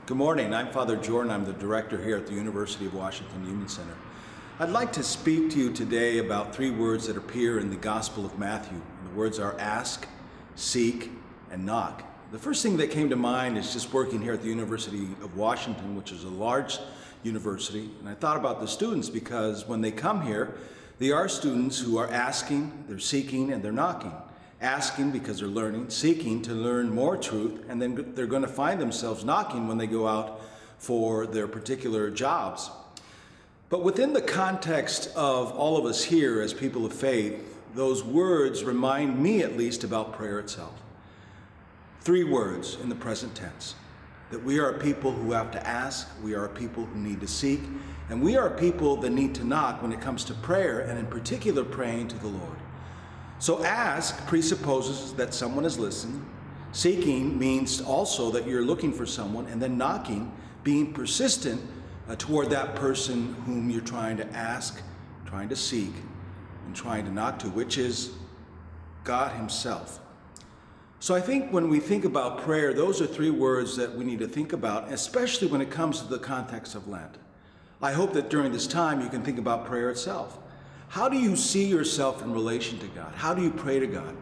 Good morning. I'm Father Jordan. I'm the director here at the University of Washington Newman Center. I'd like to speak to you today about three words that appear in the Gospel of Matthew. The words are ask, seek, and knock. The first thing that came to mind is just working here at the University of Washington, which is a large university, and I thought about the students because when they come here, they are students who are asking, they're seeking, and they're knocking. Asking because they're learning, seeking to learn more truth, and then they're going to find themselves knocking when they go out for their particular jobs. But within the context of all of us here as people of faith, those words remind me at least about prayer itself. Three words in the present tense. That we are a people who have to ask, we are a people who need to seek, and we are a people that need to knock when it comes to prayer, and in particular praying to the Lord. So ask presupposes that someone is listening. Seeking means also that you're looking for someone, and then knocking, being persistent toward that person whom you're trying to ask, trying to seek, and trying to knock to, which is God Himself. So I think when we think about prayer, those are three words that we need to think about, especially when it comes to the context of Lent. I hope that during this time you can think about prayer itself. How do you see yourself in relation to God? How do you pray to God?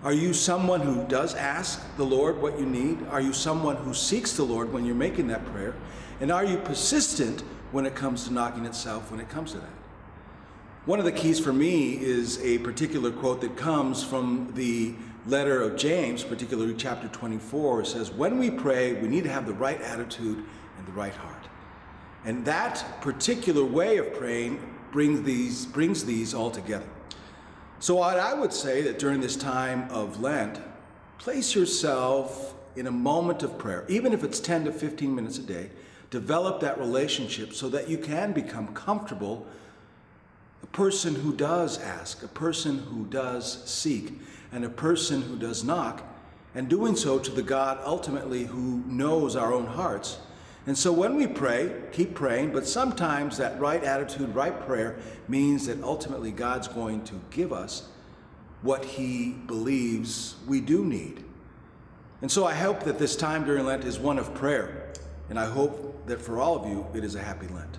Are you someone who does ask the Lord what you need? Are you someone who seeks the Lord when you're making that prayer? And are you persistent when it comes to knocking itself, when it comes to that? One of the keys for me is a particular quote that comes from the letter of James, particularly chapter 24. It says, when we pray, we need to have the right attitude and the right heart. And that particular way of praying brings these all together. So what I would say that during this time of Lent, place yourself in a moment of prayer, even if it's 10 to 15 minutes a day. Develop that relationship so that you can become comfortable, a person who does ask, a person who does seek, and a person who does knock, and doing so to the God ultimately who knows our own hearts. And so when we pray, keep praying, but sometimes that right attitude, right prayer means that ultimately God's going to give us what He believes we do need. And so I hope that this time during Lent is one of prayer, and I hope that for all of you it is a happy Lent.